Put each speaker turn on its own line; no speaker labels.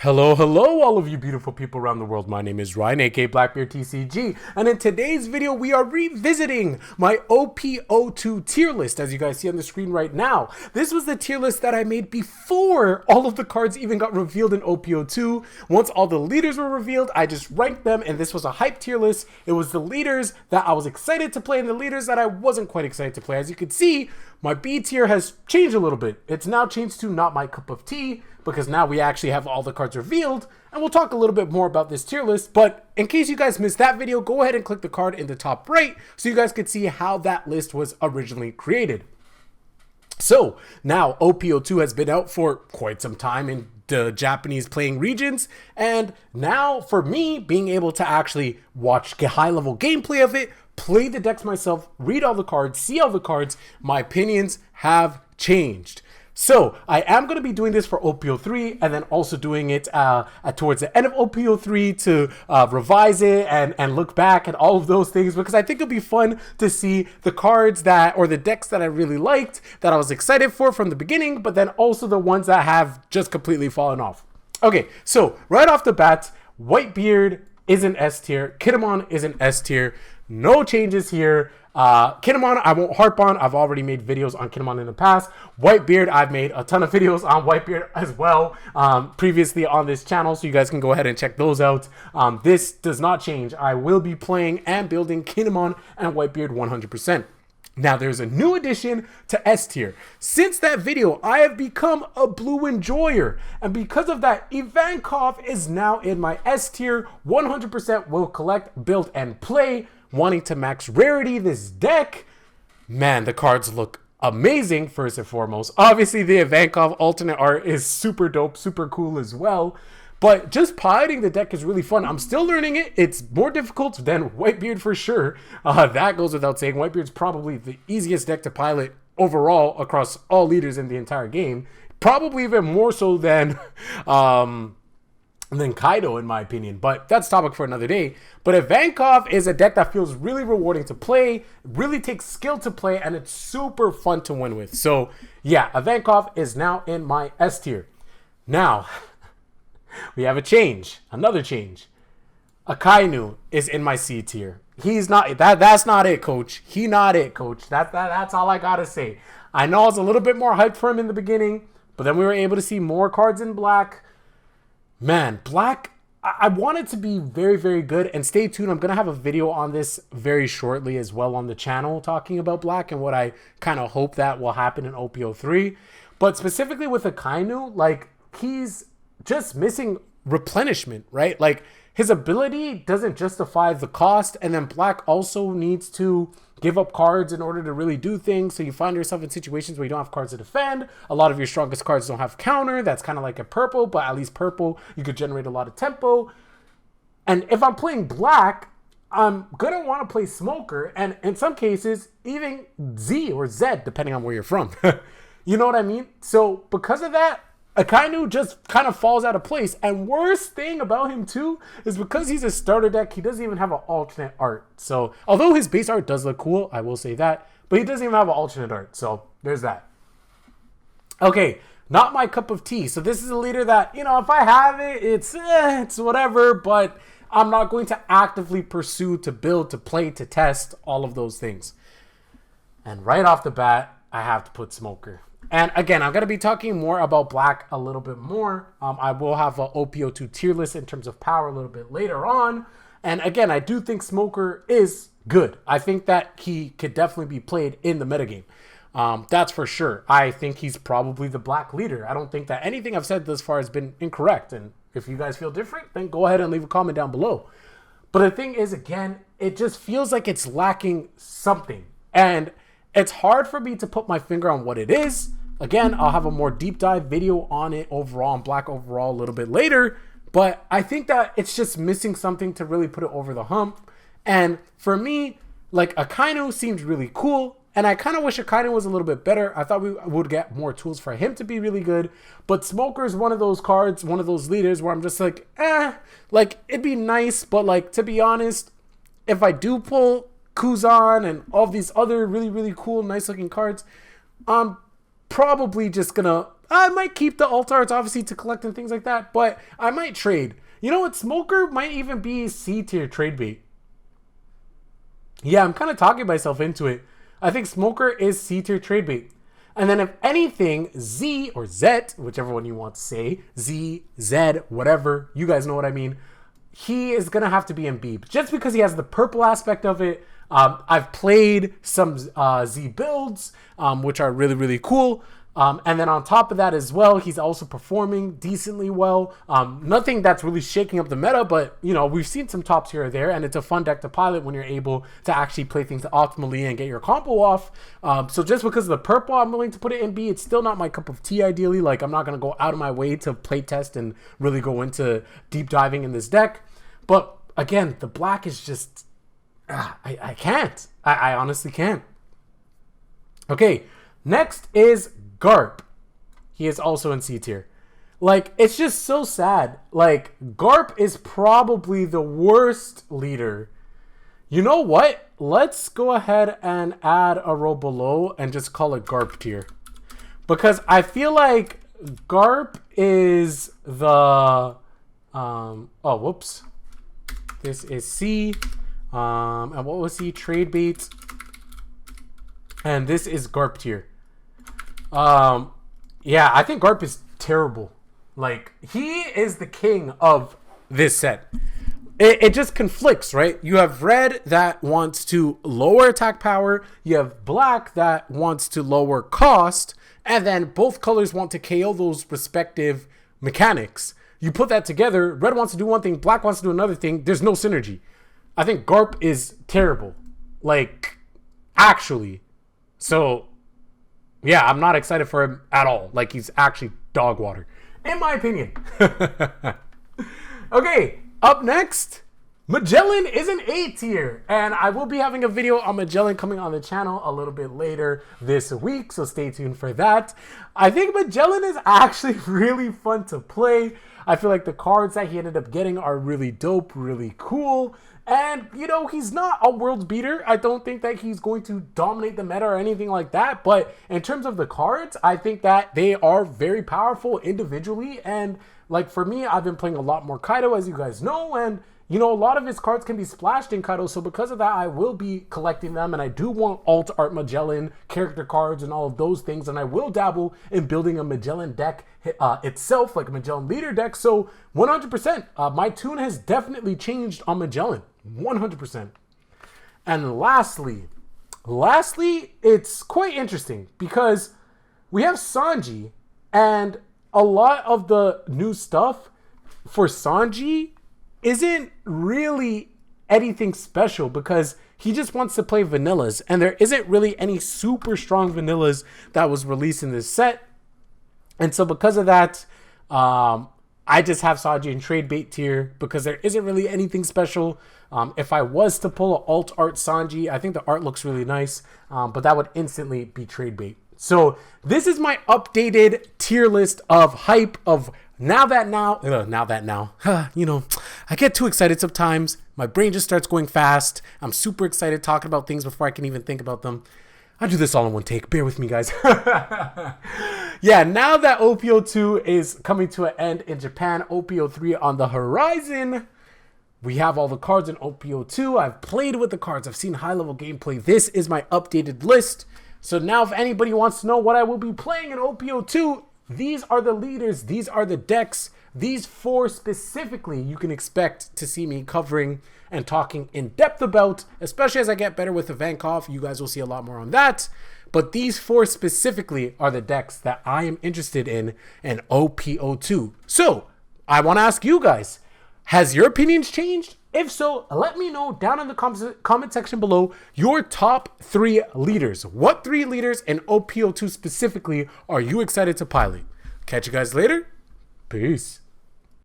Hello, all of you beautiful people around the world. My name is Ryan, aka Blackbeard TCG, and in today's video, we are revisiting my OP02 tier list, as you guys see on the screen right now. This was the tier list that I made before all of the cards even got revealed in OP02. Once all the leaders were revealed, I just ranked them, and this was a hype tier list. It was the leaders that I was excited to play and the leaders that I wasn't quite excited to play. As you can see, my B tier has changed a little bit. It's now changed to not my cup of tea, because now we actually have all the cards revealed, and we'll talk a little bit more about this tier list. But in case you guys missed that video, go ahead and click the card in the top right so you guys could see how that list was originally created. So now OP02 has been out for quite some time in the Japanese playing regions, and now for me, being able to actually watch high level gameplay of it, play the decks myself, read all the cards, see all the cards, my opinions have changed. So I am going to be doing this for OP03 and then also doing it towards the end of OP03 to revise it and look back at all of those things, because I think it'll be fun to see the cards or the decks that I really liked, that I was excited for from the beginning, but then also the ones that have just completely fallen off. Okay, so right off the bat, Whitebeard is an S tier, Kinemon is an S tier, no changes here. Kinemon, I won't harp on. I've already made videos on Kinemon in the past. Whitebeard, I've made a ton of videos on Whitebeard as well previously on this channel, so you guys can go ahead and check those out. This does not change. I will be playing and building Kinemon and Whitebeard 100%. Now, there's a new addition to S tier. Since that video, I have become a blue enjoyer, and because of that, Ivankov is now in my S tier. 100% will collect, build, and play. Wanting to max rarity this deck. Man, the cards look amazing first and foremost. Obviously, the Ivankov alternate art is super dope, super cool as well. But just piloting the deck is really fun. I'm still learning it. It's more difficult than Whitebeard for sure. That goes without saying. Whitebeard's probably the easiest deck to pilot overall across all leaders in the entire game. Probably even more so than Kaido, in my opinion, but that's topic for another day. But Ivankov is a deck that feels really rewarding to play, really takes skill to play, and it's super fun to win with. So yeah, Ivankov is now in my S tier. Now, we have a change, another change. Akainu is in my C tier. He's not, that's not it, coach. He not it, coach. That's all I gotta say. I know I was a little bit more hyped for him in the beginning, but then we were able to see more cards in black. Man, black, I want it to be very, very good, and stay tuned. I'm going to have a video on this very shortly as well on the channel talking about black and what I kind of hope that will happen in OP03. But specifically with Akainu, like, he's just missing replenishment, right? Like, his ability doesn't justify the cost, and then black also needs to give up cards in order to really do things. So you find yourself in situations where you don't have cards to defend. A lot of your strongest cards don't have counter. That's kind of like a purple, but at least purple, you could generate a lot of tempo. And if I'm playing black, I'm going to want to play Smoker, and in some cases, even Z or Z, depending on where you're from. You know what I mean? So because of that, Akainu just kind of falls out of place. And worst thing about him too is because he's a starter deck, he doesn't even have an alternate art. So although his base art does look cool, I will say that, but he doesn't even have an alternate art. So there's that. Okay, not my cup of tea. So this is a leader that, you know, if I have it, it's whatever, but I'm not going to actively pursue, to build, to play, to test, all of those things. And right off the bat, I have to put Smoker. And again, I'm going to be talking more about black a little bit more. I will have an OP02 tier list in terms of power a little bit later on. And again, I do think Smoker is good. I think that he could definitely be played in the metagame. That's for sure. I think he's probably the black leader. I don't think that anything I've said thus far has been incorrect. And if you guys feel different, then go ahead and leave a comment down below. But the thing is, again, it just feels like it's lacking something. And it's hard for me to put my finger on what it is. Again, I'll have a more deep dive video on it overall, on black overall, a little bit later. But I think that it's just missing something to really put it over the hump. And for me, like, Akainu seemed really cool. And I kind of wish Akainu was a little bit better. I thought we would get more tools for him to be really good. But Smoker is one of those cards, one of those leaders where I'm just like, like, it'd be nice. But, like, to be honest, if I do pull Kuzan and all these other really, really cool, nice looking cards, I'm probably just gonna, I might keep the alt arts obviously to collect and things like that, but I might trade. You know what? Smoker might even be C tier trade bait. Yeah, I'm kind of talking myself into it. I think Smoker is C tier trade bait. And then if anything, Z or Z, whichever one you want to say, Z, Z, whatever, you guys know what I mean, he is going to have to be in B. Just because he has the purple aspect of it. I've played some Z builds, which are really, really cool. And then on top of that as well, he's also performing decently well. Nothing that's really shaking up the meta, but, you know, we've seen some tops here or there, and it's a fun deck to pilot when you're able to actually play things optimally and get your combo off. So just because of the purple, I'm willing to put it in B. It's still not my cup of tea, ideally. Like, I'm not going to go out of my way to play test and really go into deep diving in this deck. But, again, the black is just... I can't. I honestly can't. Okay, next is GARP. He is also in C tier. Like, it's just so sad. Like, GARP is probably the worst leader. You know what? Let's go ahead and add a row below and just call it GARP tier. Because I feel like GARP is the... oh, whoops. This is C. And what was he? Trade bait. And this is GARP tier. Yeah, I think GARP is terrible. Like, he is the king of this set. It just conflicts, right? You have red that wants to lower attack power. You have black that wants to lower cost. And then both colors want to KO those respective mechanics. You put that together, red wants to do one thing, black wants to do another thing. There's no synergy. I think GARP is terrible. Like, actually. So, yeah, I'm not excited for him at all. Like, he's actually dog water, in my opinion. Okay, up next, Magellan is an A tier. And I will be having a video on Magellan coming on the channel a little bit later this week, so stay tuned for that. I think Magellan is actually really fun to play. I feel like the cards that he ended up getting are really dope, really cool. And, you know, he's not a world beater. I don't think that he's going to dominate the meta or anything like that. But in terms of the cards, I think that they are very powerful individually. And, like, for me, I've been playing a lot more Kaido, as you guys know. And, you know, a lot of his cards can be splashed in Kaido. So because of that, I will be collecting them. And I do want alt art Magellan character cards and all of those things. And I will dabble in building a Magellan deck itself, like a Magellan leader deck. So 100%, my tune has definitely changed on Magellan. 100%. And lastly, it's quite interesting because we have Sanji, and a lot of the new stuff for Sanji isn't really anything special because he just wants to play vanillas, and there isn't really any super strong vanillas that was released in this set. And so because of that, I just have Sanji in trade bait tier because there isn't really anything special. If I was to pull an alt art Sanji, I think the art looks really nice, but that would instantly be trade bait. So this is my updated tier list of hype of now that, you know, I get too excited sometimes. My brain just starts going fast. I'm super excited talking about things before I can even think about them. I do this all in one take. Bear with me, guys. Yeah, now that OP02 is coming to an end in Japan, OP03 on the horizon, we have all the cards in OP02. I've played with the cards. I've seen high-level gameplay. This is my updated list. So now if anybody wants to know what I will be playing in OP02, these are the leaders. These are the decks. These four specifically you can expect to see me covering and talking in depth about, especially as I get better with Ivankov. You guys will see a lot more on that. But these four specifically are the decks that I am interested in OP02. So I want to ask you guys, has your opinions changed? If so, let me know down in the comment section below your top 3 leaders. What 3 leaders in OP02 specifically are you excited to pilot? Catch you guys later. Peace.